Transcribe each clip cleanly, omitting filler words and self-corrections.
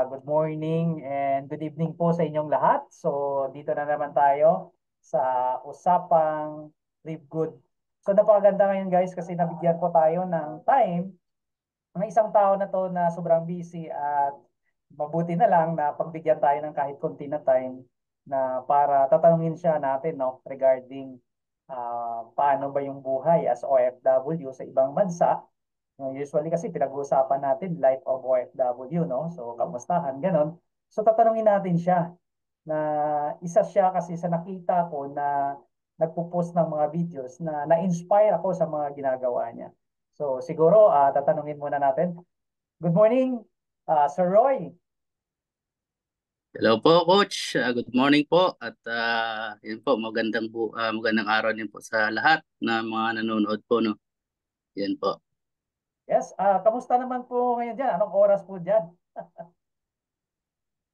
Good morning and good evening po sa inyong lahat. So, dito na naman tayo sa usapang Live Good. So, napakaganda ngayon guys kasi nabigyan po tayo ng time ng isang tao na to na sobrang busy at mabuti na lang na pagbigyan tayo ng kahit konti na time na para tatanungin siya natin no regarding paano ba yung buhay as OFW sa ibang bansa. Usually kasi pinag-uusapan natin life of OFW, no? So, kamustahan, ganon. So, tatanungin natin siya na isa siya kasi sa nakita ko na nagpo-post ng mga videos na na-inspire ako sa mga ginagawa niya. So, siguro tatanungin muna natin. Good morning, Sir Roy. Hello po, Coach. Good morning po. At yun po, magandang araw din po sa lahat na mga nanonood po. No? Yan po. Yes, kamusta naman po ngayon dyan? Anong oras po dyan?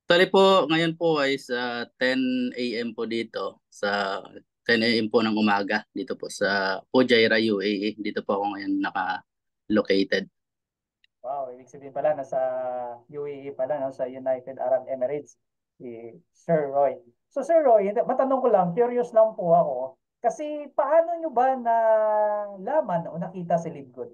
Actually po, ngayon po ay sa 10 a.m. po dito. Sa 10 a.m. po ng umaga dito po sa Fujairah, UAE. Dito po ako ngayon naka-located. Wow, ibig sabihin pala nasa UAE pala, no? Sa United Arab Emirates, si Sir Roy. So Sir Roy, matanong ko lang, curious lang po ako, kasi paano nyo ba na laman o nakita si Libgood?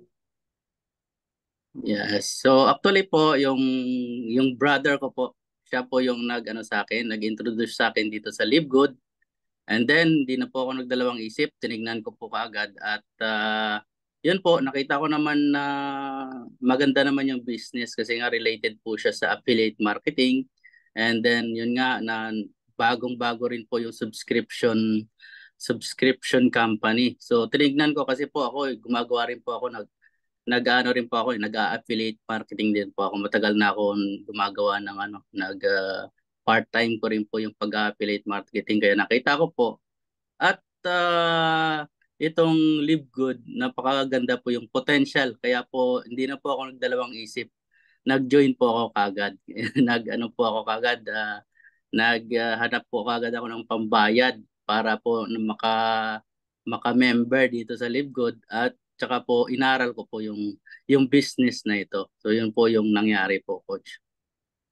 Yes. So actually po, yung brother ko po, siya po yung nag-ano sa akin, nag-introduce sa akin dito sa Live Good. And then, di na po ako nagdalawang isip, tinignan ko po kaagad at yun po, nakita ko naman na maganda naman yung business kasi nga related po siya sa affiliate marketing. And then, yun nga, na bagong-bago rin po yung subscription company. So, tinignan ko kasi po ako, gumagawa rin po ako, nag-ano rin po ako, nag-affiliate marketing din po ako. Matagal na ako gumagawa ng part-time ko rin po yung pag-affiliate marketing. Kaya nakita ko po at itong Live Good, napakaganda po yung potential. Kaya po hindi na po ako nagdalawang isip. Nag-join po ako kagad. Nag-ano po ako kagad, naghanap po kagad ako ng pambayad para po na maka-member dito sa Live Good at tsaka po inaral ko po yung business na ito. So yun po yung nangyari po, Coach.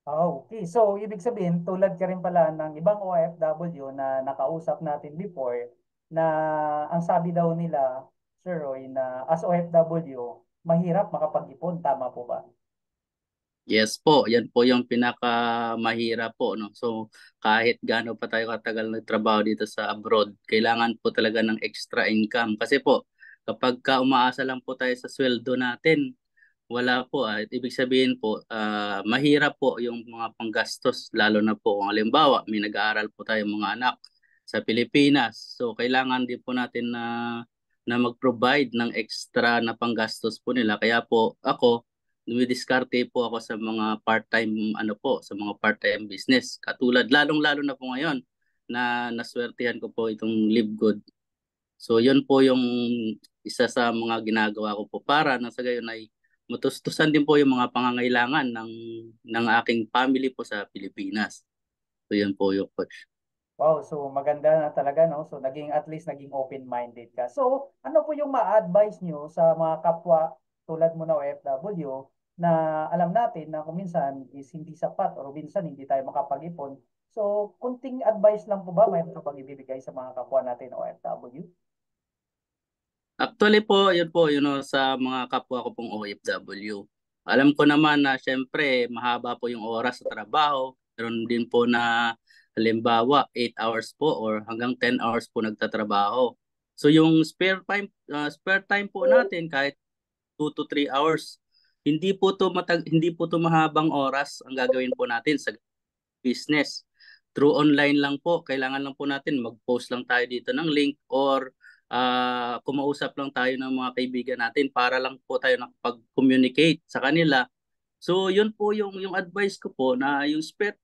Okay, so ibig sabihin, tulad ka rin pala ng ibang OFW na nakausap natin before, na ang sabi daw nila, Sir Roy, na as OFW, mahirap makapag-ipon, tama po ba? Yes po, yan po yung pinakamahirap po, no. So kahit gaano pa tayo katagal nagtrabaho dito sa abroad, kailangan po talaga ng extra income kasi po kapag ka umaasa lang po tayo sa sweldo natin, wala po ibig sabihin po mahirap po yung mga panggastos lalo na po kung halimbawa may nag-aaral po tayong mga anak sa Pilipinas. So kailangan din po natin na mag-provide ng extra na panggastos po nila. Kaya po ako dumidiskarte po ako sa mga part-time sa mga part-time business. Katulad lalong-lalo na po ngayon na naswertehan ko po itong Live Good. So yun po yung isa sa mga ginagawa ko po para na sa gayon ay matustusan din po yung mga pangangailangan ng aking family po sa Pilipinas. So yun po yung coach. Wow, so maganda na talaga, no? So naging at least naging open-minded ka. So ano po yung ma-advise nyo sa mga kapwa tulad mo na OFW na alam natin na kung minsan is hindi sapat or minsan hindi tayo makapag-ipon. So kunting advice lang po ba mayroon ka bang ibibigay sa mga kapwa natin OFW? Actually po, yun know, sa mga kapwa ko pong OFW. Alam ko naman na syempre mahaba po yung oras sa trabaho. Meron din po na halimbawa 8 hours po or hanggang 10 hours po nagtatrabaho. So yung spare time po natin kahit 2 to 3 hours, hindi po to mahabang oras ang gagawin po natin sa business. Through online lang po, kailangan lang po natin mag-post lang tayo dito ng link or kumausap lang tayo ng mga kaibigan natin para lang po tayo nakapag-communicate sa kanila. So yun po yung advice ko po na yung spare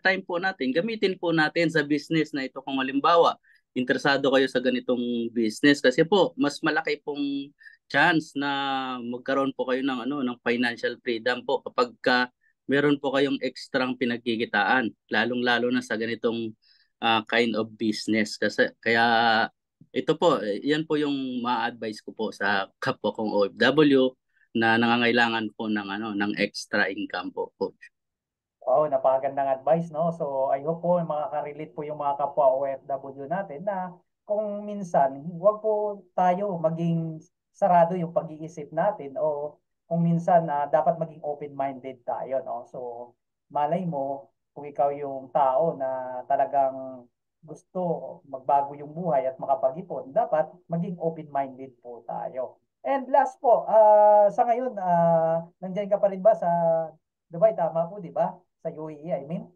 time po natin, gamitin po natin sa business na ito kung halimbawa interesado kayo sa ganitong business kasi po mas malaki pong chance na magkaroon po kayo ng financial freedom po kapag meron po kayong ekstrang pinagkikitaan, lalong-lalo na sa ganitong kind of business. Kasi kaya ito po, yan po yung ma-advise ko po sa kapwa kong OFW na nangangailangan po ng extra income po, coach. Wow, napakagandang advice, no? So, I hope po makaka-relate po yung mga kapwa OFW natin na kung minsan, huwag po tayo maging sarado yung pag-iisip natin o kung minsan dapat maging open-minded tayo, no? So, malay mo, kung ikaw yung tao na talagang gusto magbago yung buhay at makapag-ipon, dapat maging open-minded po tayo. And last po, sa ngayon, nandiyan ka pa rin ba sa Dubai? Tama po, di ba? Sa UAE, I mean.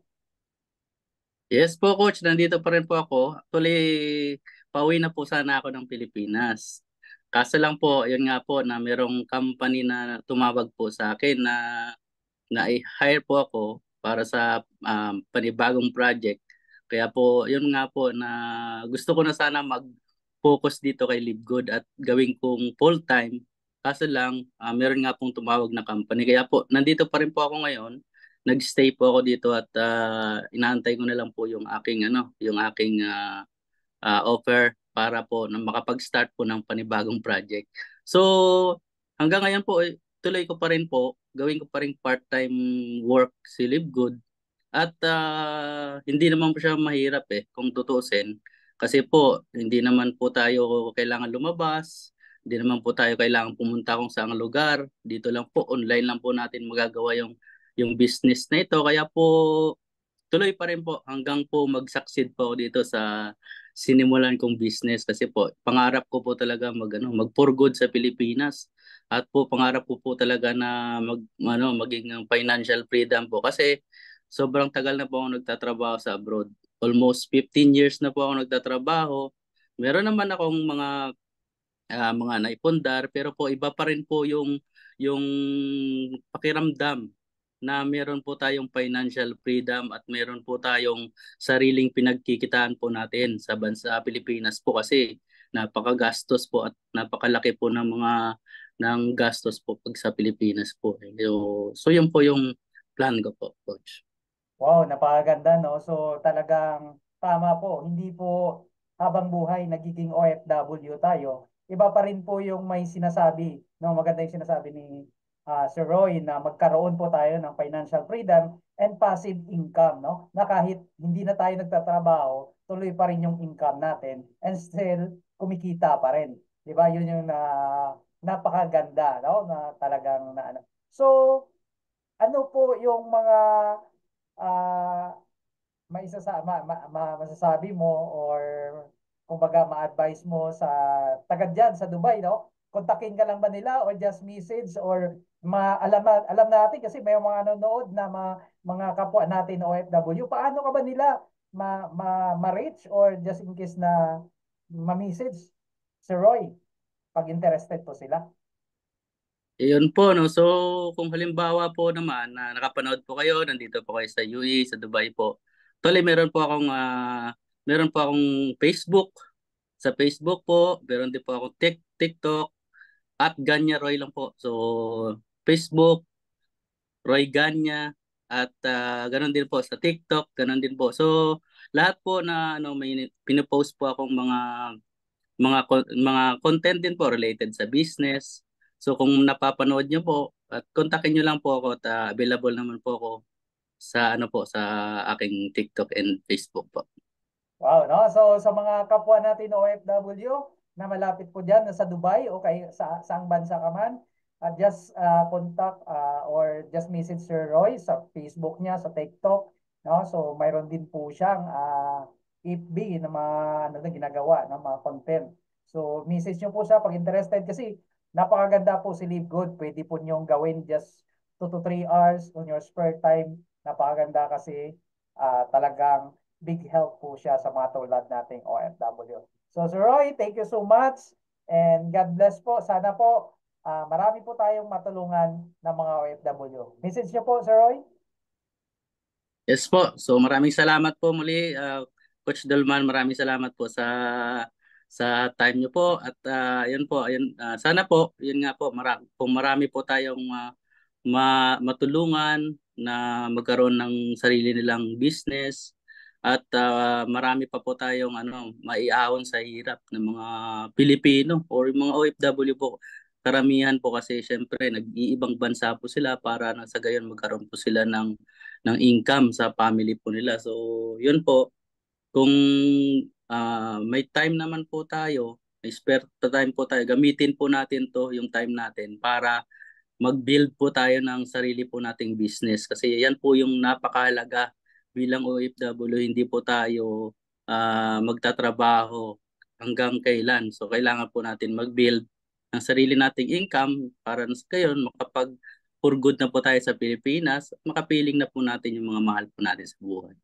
Yes po, Coach. Nandito pa rin po ako. Actually, pauwi na po sana ako ng Pilipinas. Kaso lang po, yun nga po, na merong company na tumawag po sa akin na i-hire po ako para sa panibagong project. Kaya po, yun nga po na gusto ko na sana mag-focus dito kay Live Good at gawin kong full-time. Kaso lang, meron nga pong tumawag na company. Kaya po, nandito pa rin po ako ngayon. Nag-stay po ako dito at inaantay ko na lang po yung aking yung aking offer para po na makapag-start po ng panibagong project. So, hanggang ngayon po, tuloy ko pa rin po, gawin ko pa rin part-time work si Live Good. At hindi naman po siya mahirap kung tutusin. Kasi po, hindi naman po tayo kailangan lumabas, hindi naman po tayo kailangan pumunta kung saang lugar. Dito lang po, online lang po natin magagawa yung business na ito. Kaya po, tuloy pa rin po hanggang po mag-succeed po ako dito sa sinimulan kong business kasi po pangarap ko po talaga mag for good sa Pilipinas at po pangarap ko po talaga na maging financial freedom po kasi sobrang tagal na po ako nagtatrabaho sa abroad. Almost 15 years na po ako nagtatrabaho. Meron naman akong mga naipundar pero po iba pa rin po yung pakiramdam na meron po tayong financial freedom at meron po tayong sariling pinagkikitaan po natin sa bansa Pilipinas po kasi napakagastos po at napakalaki po ng gastos po pag sa Pilipinas po. So yun po yung plan ko po, coach. Wow, napakaganda, no? So, talagang tama po. Hindi po habang buhay nagiging OFW tayo. Iba pa rin po yung may sinasabi, no? Maganda yung sinasabi ni Sir Roy na magkaroon po tayo ng financial freedom and passive income, no? Na kahit hindi na tayo nagtatrabaho, tuloy pa rin yung income natin and still kumikita pa rin. 'Di ba? Yun yung napakaganda, no? Na talagang na ano. So, ano po yung mga ah masasabi mo or kumbaga ma-advise mo sa taga diyan sa Dubai, no? Kontakin ka lang ba nila or just message or alam natin kasi may mga nanonood na mga kapwa natin na OFW. Paano ka ba nila ma-reach or just in case na ma-message si Roy pag interested po sila? Iyon po, no? So, kung halimbawa po naman na nakapanood po kayo, nandito po kayo sa UE, sa Dubai po. Tuloy, meron po akong Facebook. Sa Facebook po, meron din po akong TikTok at Ganya Roy lang po. So, Facebook, Roy Ganya at ganun din po sa TikTok, ganun din po. So, lahat po na may pinopost po akong mga content din po related sa business. So kung napapanood niyo po, at kontakin niyo lang po ako at available naman po ako sa aking TikTok and Facebook po. Wow, no? So sa mga kapwa natin na OFW na malapit po diyan sa Dubai o kay sa saang bansa ka man, just contact or just message Sir Roy sa Facebook niya, sa TikTok, no? So mayroon din po siyang FB na mga ano na ginagawa, no? Mga content. So message niyo po siya pag interested kasi napakaganda po si Live Good. Pwede po niyong gawin just 2 to 3 hours on your spare time. Napakaganda kasi talagang big help po siya sa mga tulad nating OFW. So Sir Roy, thank you so much and God bless po. Sana po marami po tayong matulungan ng mga OFW. Message niyo po, Sir Roy? Yes po. So maraming salamat po muli, Coach Dolman. Maraming salamat po sa time niyo po at yun po, ayun, sana po, yun nga po, kung marami po tayong matulungan na magkaroon ng sarili nilang business at marami pa po tayong maiahon sa hirap ng mga Pilipino or mga OFW po. Karamihan po kasi syempre nag-iibang bansa po sila para na sa gayon magkaroon po sila ng income sa family po nila. So, yun po, kung may time naman po tayo, may spare time po tayo, gamitin po natin to yung time natin para mag-build po tayo ng sarili po nating business. Kasi yan po yung napakahalaga bilang OFW, hindi po tayo magtatrabaho hanggang kailan. So kailangan po natin mag-build ng sarili nating income para sa gayon makapag for good na po tayo sa Pilipinas at makapiling na po natin yung mga mahal po natin sa buhay.